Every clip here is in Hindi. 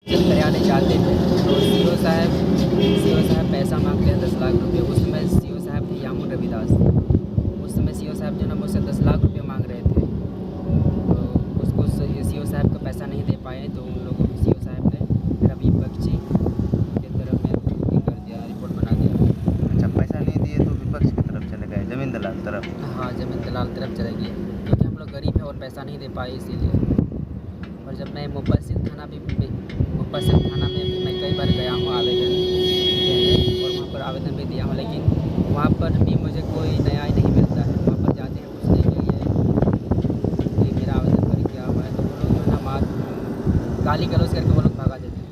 कराने जाते थे तो सीओ साहब पैसा मांगते हैं 10 लाख रुपये। उस समय सीओ साहब थे यामू रविदास। उस समय सीओ साहब जो ना मुझसे 10 लाख रुपये मांग रहे थे, तो उसको सीओ साहब को पैसा नहीं दे पाए, तो उन लोगों सीओ साहब ने रवि बख्शी की तरफ में कर दिया, रिपोर्ट बना दिया। अच्छा, पैसा नहीं दिए तो विपक्ष की तरफ चले गए, ज़मीन दलाल तरफ। हाँ, ज़मीन दलाल तरफ चले गए क्योंकि हम लोग गरीब हैं और पैसा नहीं दे पाए इसीलिए। और जब मैं मुफस्सिल थाना में भी मैं कई बार गया हूँ आवेदन देने, और वहाँ पर आवेदन भी दिया हूँ, लेकिन वहाँ पर भी मुझे कोई न्याय नहीं मिलता है। वहाँ पर जाते हैं पूछने के लिए कि मेरा आवेदन पर क्या हुआ है, तो वो लोग जो है ना गाली गलौज करके वो लोग भगा देते हैं।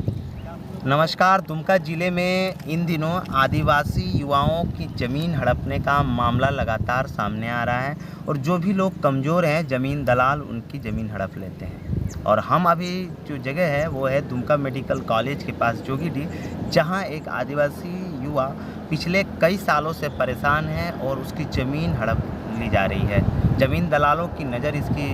नमस्कार। दुमका ज़िले में इन दिनों आदिवासी युवाओं की ज़मीन हड़पने का मामला लगातार सामने आ रहा है, और जो भी लोग कमज़ोर हैं ज़मीन दलाल उनकी ज़मीन हड़प लेते हैं। और हम अभी जो जगह है वो है दुमका मेडिकल कॉलेज के पास जोगीडीह, जहां एक आदिवासी युवा पिछले कई सालों से परेशान है और उसकी ज़मीन हड़प ली जा रही है। ज़मीन दलालों की नज़र इसकी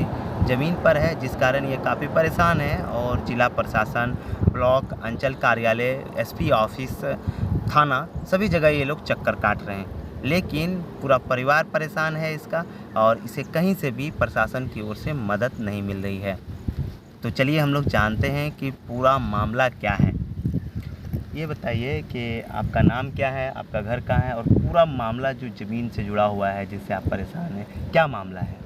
ज़मीन पर है, जिस कारण ये काफ़ी परेशान है, और जिला प्रशासन, ब्लॉक, अंचल कार्यालय, एसपी ऑफिस, थाना, सभी जगह ये लोग चक्कर काट रहे हैं। लेकिन पूरा परिवार परेशान है इसका, और इसे कहीं से भी प्रशासन की ओर से मदद नहीं मिल रही है। तो चलिए हम लोग जानते हैं कि पूरा मामला क्या है। ये बताइए कि आपका नाम क्या है, आपका घर कहाँ है, और पूरा मामला जो ज़मीन से जुड़ा हुआ है जिससे आप परेशान हैं, क्या मामला है?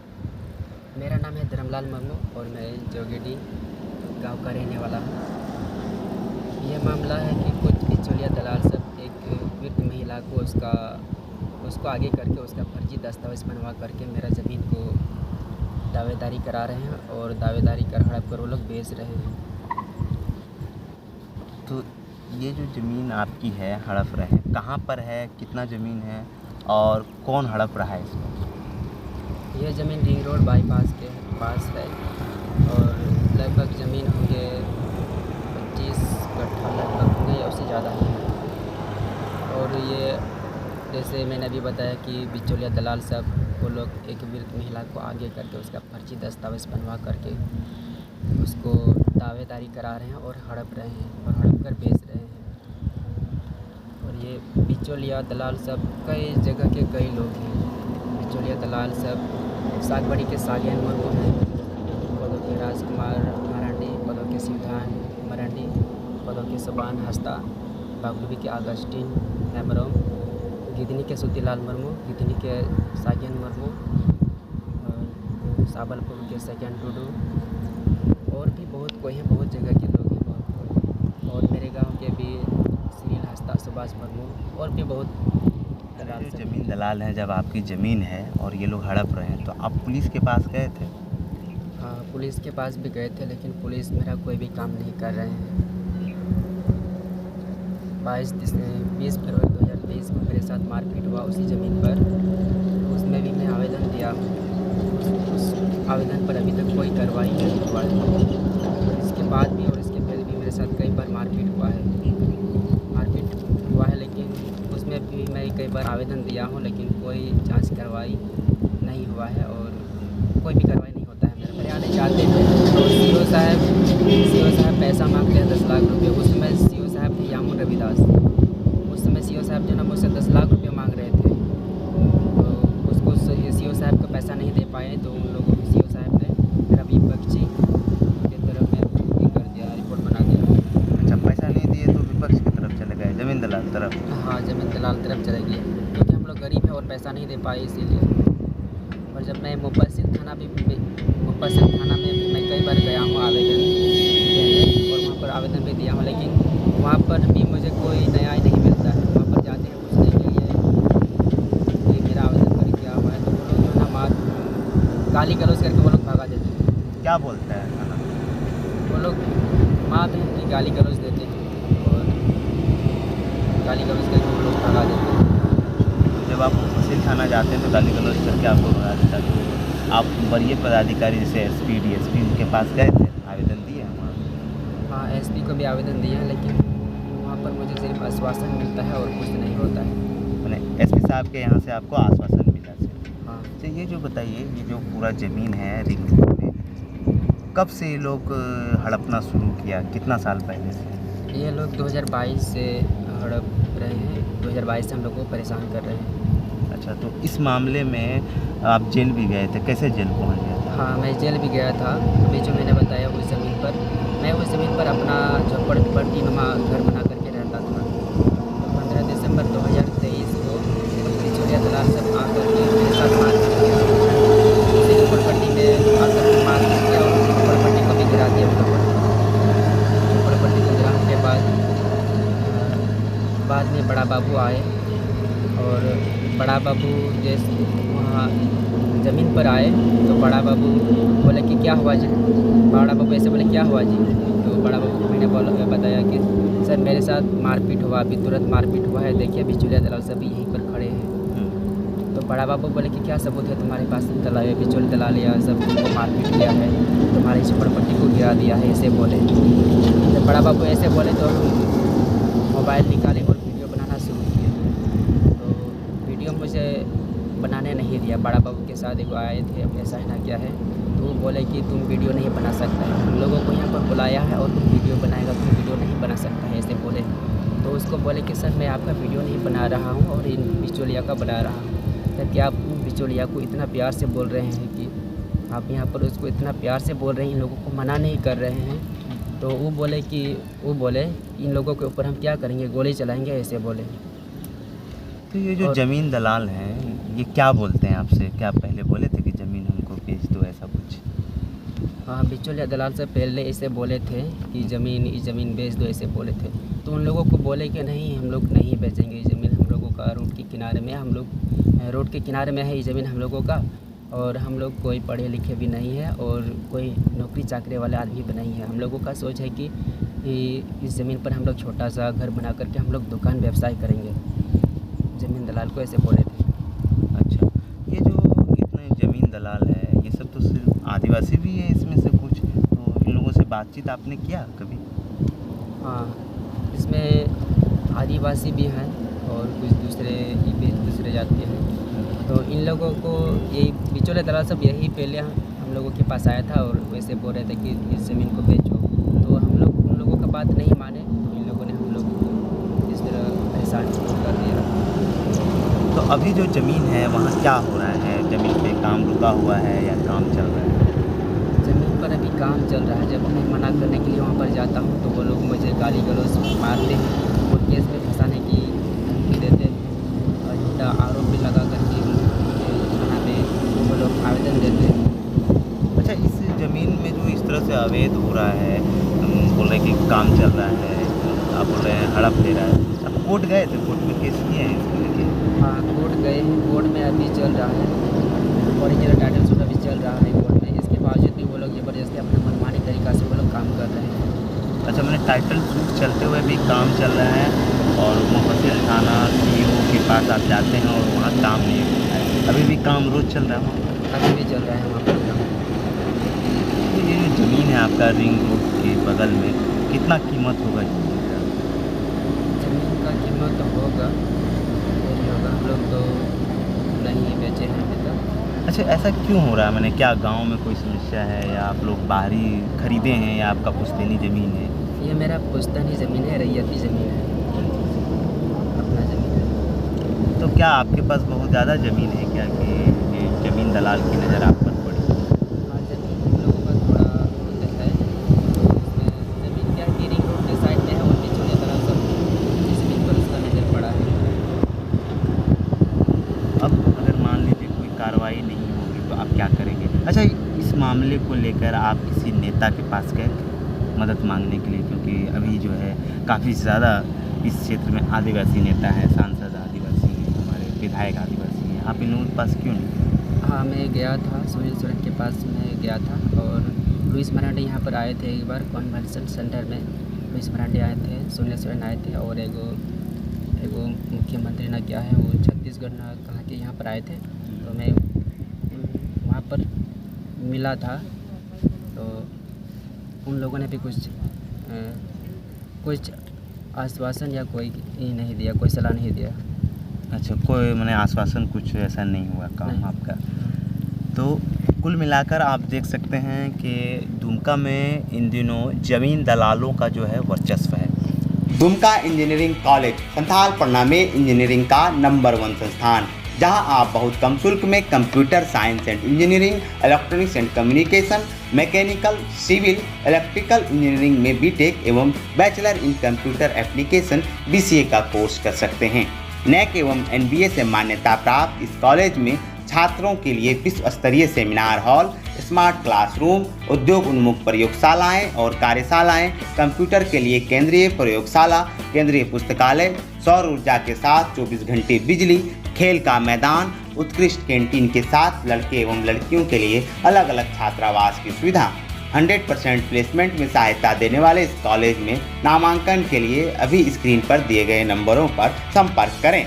मेरा नाम है धर्मलाल मुर्मू और मैं जोगीडीह गांव का रहने वाला हूँ। ये मामला है कि कुछ बिचौलिया दलाल सब एक वृद्ध महिला को उसको आगे करके उसका फर्जी दस्तावेज़ बनवा करके मेरा ज़मीन को दावेदारी करा रहे हैं, और दावेदारी कर हड़प कर वो लोग बेच रहे हैं। तो ये जो ज़मीन आपकी है, हड़प रहे हैं, कहाँ पर है, कितना ज़मीन है, और कौन हड़प रहा है इसको? यह ज़मीन रिंग रोड बाईपास के पास है, और लगभग ज़मीन होंगे 25 कट्ठा लगभग होंगे या उससे ज़्यादा ही है। और ये जैसे मैंने अभी बताया कि बिचौलिया दलाल सब वो लोग एक वृद्ध महिला को आगे करके उसका फर्जी दस्तावेज़ बनवा करके उसको दावेदारी करा रहे हैं और हड़प रहे हैं और हड़प कर बेच रहे हैं। और ये बिचौलिया दलाल सब कई जगह के कई लोग हैं। बिचौलिया दलाल सब सागबाड़ी के सागेन मुर्मू हैं, पदों के राजकुमार मरांडी, पदों के सिद्धान मरांडी, पदों के सुबान हस्ता, बागलुबी के अगस्टिन हेमरोम, गिदनी के सुतीलाल मुर्मू, गिदनी के सागेन मुर्मू, और साबलपुर के सेकेंड टूडू, और भी बहुत कोई हैं, बहुत जगह के लोग हैं, बहुत। और मेरे गांव के भी सुनील हस्ता, सुभाष मुर्मू, और भी बहुत दलाल जो सब। ज़मीन दलाल हैं, जब आपकी ज़मीन है और ये लोग हड़प रहे हैं, तो आप पुलिस के पास गए थे? हाँ, पुलिस के पास भी गए थे, लेकिन पुलिस मेरा कोई भी काम नहीं कर रहे हैं। 20 फरवरी 2023 को मेरे साथ मारपीट हुआ उसी ज़मीन पर, उसमें भी मैं आवेदन दिया हूँ। उस आवेदन पर अभी तक कोई कार्रवाई नहीं हुआ है, और इसके बाद भी और इसके पहले भी मेरे साथ कई बार मारपीट हुआ है, लेकिन उसमें भी मैं कई बार आवेदन दिया हूँ, लेकिन कोई जांच कार्रवाई नहीं हुआ है, और कोई भी कार्रवाई नहीं होता है। मेरे हरियाणा जाते थे तो सीओ साहब पैसा मांगते हैं 10 लाख रुपये। उस समय सीओ साहब थे यामू रविदास। उस समय सीओ साहब जो ना मुझसे 10 लाख रुपये मांग रहे थे, तो उसको सीओ साहब को पैसा नहीं दे पाए, तो उन लोगों सीओ साहब ने रवि बख्शी की तरफ में कर दिया, रिपोर्ट बना दिया। अच्छा, पैसा नहीं दिए तो विपक्ष की तरफ चले गए, ज़मीन दलाल तरफ। हाँ, ज़मीन दलाल तरफ चले गए क्योंकि हम लोग गरीब हैं और पैसा नहीं दे पाए इसीलिए। और जब मैं मुफस्सिल थाना में भी मैं कई बार गया हूँ आवेदन देने, और वहाँ पर आवेदन भी दिया हूँ, लेकिन वहाँ पर भी मुझे कोई न्याय नहीं मिलता है। वहाँ पर जाते हैं पूछने के लिए कि मेरा आवेदन पर क्या हुआ है, तो वो लोग जो है ना गाली गलौज करके वो लोग भगा देते हैं। क्या बोलते हैं थाना? वो लोग माँ बहन की गाली गलौज देते हैं, और गाली गलौज करके वो लोग भगा देते हैं। जब आप मुफस्सिल थाना जाते हैं तो गाली गलौज करके आपको भगा देता है। आप वरीय पदाधिकारी जैसे एसपी, डीएसपी, उनके पास गए थे, आवेदन दिए हैं वहाँ? हाँ, एसपी को भी आवेदन दिया है, लेकिन वहाँ पर मुझे सिर्फ आश्वासन मिलता है और कुछ नहीं होता है। मैंने एसपी साहब के यहाँ से आपको आश्वासन मिला सिर्फ? हाँ। अच्छा, ये जो बताइए, ये जो पूरा ज़मीन है रिंग रोड में, कब से ये लोग हड़पना शुरू किया, कितना साल पहले से? ये लोग 2022 से हड़प रहे हैं, 2022 से हम लोग को परेशान कर रहे हैं। अच्छा, तो इस मामले में आप जेल भी गए थे, कैसे जेल पहुंच गए थे? हाँ, मैं जेल भी गया था। अभी जो मैंने बताया उस ज़मीन पर, मैं उस ज़मीन पर अपना झोपड़पट्टीनुमा घर बना करके रहता था। तो 15 दिसंबर 2023 को बिचौलिया दलाल सब आकर के मेरे साथ मारपीट किया। उसी झोपड़पट्टी में आकर के मारपीट किया और झोपड़पट्टी को भी गिरा दिया उन लोगों ने। झोपड़पट्टी को गिराने के बाद में बड़ा बाबू आए और बड़ा बाबू जैसे वहाँ ज़मीन पर आए तो बड़ा बाबू बोले कि क्या हुआ जी। बड़ा बाबू ऐसे बोले क्या हुआ जी। तो बड़ा बाबू को मैंने बताया कि सर मेरे साथ मारपीट हुआ, अभी तुरंत मारपीट हुआ है, देखिए अभी बिचौलिया दलाल सब यहीं पर खड़े हैं। तो बड़ा बाबू बोले कि क्या सबूत है तुम्हारे पास, दलाल बिचौलिया दलाल या सब तुमको मारपीट किया है, तुम्हारी झोपड़पट्टी को गिरा दिया है, ऐसे बोले। तो बड़ा बाबू ऐसे बोले तो मोबाइल निकाले और वीडियो बनाना शुरू किए। तो वीडियो मुझे बनाने नहीं दिया। बड़ा बाबू के साथ एक आए थे, अब ऐसा है ना क्या है, तो वो बोले कि तुम वीडियो नहीं बना सकता है, हम लोगों को यहाँ पर बुलाया है और तुम वीडियो बनाएगा, तुम वीडियो नहीं बना सकता है, ऐसे बोले। तो उसको बोले कि सर मैं आपका वीडियो नहीं बना रहा हूँ और इन बिचौलिया का बना रहा हूँ। सर क्या आप बिचौलिया को इतना प्यार से बोल रहे हैं कि आप यहाँ पर उसको इतना प्यार से बोल रहे हैं, इन लोगों को मना नहीं कर रहे हैं। तो वो बोले इन लोगों के ऊपर हम क्या करेंगे, गोली चलाएंगे, ऐसे बोले। तो ये जो ज़मीन दलाल हैं ये क्या बोलते हैं आपसे? क्या पहले बोले थे कि ज़मीन हमको बेच दो, ऐसा कुछ? हाँ, बिचौलिया दलाल से पहले ऐसे बोले थे कि ज़मीन बेच दो, ऐसे बोले थे। तो उन लोगों को बोले कि नहीं, हम लोग नहीं बेचेंगे ये ज़मीन, हम लोगों का रोड के किनारे में, हम लोग रोड के किनारे में है ये ज़मीन हम लोगों का, और हम लोग कोई पढ़े लिखे भी नहीं है और कोई नौकरी चाकरी वाले आदमी भी नहीं है। हम लोगों का सोच है कि इस ज़मीन पर हम लोग छोटा सा घर बना करके हम लोग दुकान व्यवसाय करेंगे। ज़मीन दलाल को ऐसे बोले थे। अच्छा, ये जो इतने ज़मीन दलाल है ये सब तो सिर्फ आदिवासी भी है इसमें से कुछ, तो इन लोगों से बातचीत आपने किया कभी? हाँ, इसमें आदिवासी भी हैं और कुछ दूसरे जाति के हैं। तो इन लोगों को यही बिचौलिया दलाल सब यही पहले हम लोगों के पास आया था और वैसे बोल रहे थे कि इस ज़मीन को बेचो। तो हम लोग उन लोगों का बात नहीं माने, तो इन लोगों ने हम लोगों को इस तरह परेशान कर दिया। तो अभी जो ज़मीन है वहाँ क्या हो रहा है? ज़मीन पे काम रुका हुआ है या काम चल रहा है? ज़मीन पर अभी काम चल रहा है। जब मैं मना करने के लिए वहाँ पर जाता हूँ तो वो लोग मुझे गाली गलौज मारते हैं और केस में फंसाने की धमकी देते हैं और झूठा आरोप भी लगा करके थाना में वो लोग आवेदन देते हैं। अच्छा, इस ज़मीन में जो इस तरह से अवैध हो रहा है, बोल रहे कि काम चल रहा है, आप बोल रहे हैं हड़प ले रहा है, अब कोर्ट गए थे, कोर्ट में केस किए हैं इसको लेके? हाँ, कोर्ट गए हैं, कोर्ट में अभी चल रहा है, ओरिजिनल टाइटल सूट अभी चल रहा है कोर्ट में। इसके बावजूद भी वो लोग ज़बरदस्ती अपने मनमानी तरीक़ा से वो लोग काम कर रहे हैं। अच्छा, मैंने टाइटल सूट चलते हुए भी काम चल रहा है और मुफस्सिल थाना सीईओ के पास आप जाते हैं और वहाँ काम नहीं होता है, अभी भी काम रोज़ चल रहा है वहाँ पर? अभी भी चल रहा है वहाँ पर काम। तो ये जो ज़मीन है आपका रिंग रोड के बगल में, कितना कीमत होगा ज़मीन का? ज़मीन का कीमत तो होगा, नहीं होगा, हम लोग तो नहीं बेचे हैं अभी तक। अच्छा, ऐसा क्यों हो रहा है? मैंने क्या गांव में कोई समस्या है या आप लोग बाहरी खरीदे हैं या आपका पुश्तैनी ज़मीन है? ये मेरा पुश्तैनी ज़मीन है, रैयती ज़मीन है, अपना ज़मीन है। तो क्या आपके पास बहुत ज़्यादा ज़मीन है क्या कि ये ज़मीन दलाल की नज़र आप पर पड़ी? हाँ, ज़मीन हम लोगों का थोड़ा बहुत है। तो उसमें ज़मीन क्या है कि रिंग रोड के साइड में है और बिचौलिया दलाल सब जिस ज़मीन पर उसका नज़र पड़ा है। अब अगर मान लीजिए कोई कार्रवाई नहीं होगी तो आप क्या करेंगे? अच्छा, इस मामले को लेकर आप किसी नेता के पास गए थे मदद मांगने के लिए? क्योंकि अभी जो है काफ़ी ज़्यादा इस क्षेत्र में आदिवासी नेता हैं, सांसद आदिवासी हैं, हमारे विधायक आदिवासी हैं, आप इन लोगों के पास क्यों नहीं गए? हाँ, मैं गया था, सुनील सोरेन के पास मैं गया था और लुइस मरांडी यहाँ पर आए थे एक बार कन्वेंशन सेंटर में। लुइस मरांडी आए थे, सुनील सोरेन आए थे और एगो मुख्यमंत्री ना क्या है वो छत्तीसगढ़ ना कहाँ के यहाँ पर आए थे। तो मैं वहाँ पर मिला था तो उन लोगों ने भी कुछ आश्वासन या कोई ये नहीं दिया, कोई सलाह नहीं दिया। अच्छा, कोई मैंने आश्वासन कुछ ऐसा नहीं हुआ काम नहीं। आपका? तो कुल मिलाकर आप देख सकते हैं कि दुमका में इन दिनों ज़मीन दलालों का जो है वर्चस्व है। दुमका इंजीनियरिंग कॉलेज संथाल पढ़ना में इंजीनियरिंग का नंबर 1 संस्थान, जहां आप बहुत कम शुल्क में computer science and engineering, electronics and communication, mechanical, civil, electrical engineering में बीटेक एवं bachelor in computer application BCA का कोर्स कर सकते हैं। NAC एवं NBA से मान्यता प्राप्त इस कॉलेज में छात्रों के लिए विश्व स्तरीय सेमिनार हॉल, स्मार्ट क्लासरूम, उद्योग उन्मुख प्रयोगशालाएं और कार्यशालाएं, कंप्यूटर के लिए केंद्रीय प्रयोगशाला, केंद्रीय पुस्तकालय, सौर ऊर्जा के साथ 24 घंटे बिजली, खेल का मैदान, उत्कृष्ट कैंटीन के साथ लड़के एवं लड़कियों के लिए अलग अलग छात्रावास की सुविधा, 100% प्लेसमेंट में सहायता देने वाले इस कॉलेज में नामांकन के लिए अभी स्क्रीन पर दिए गए नंबरों पर संपर्क करें।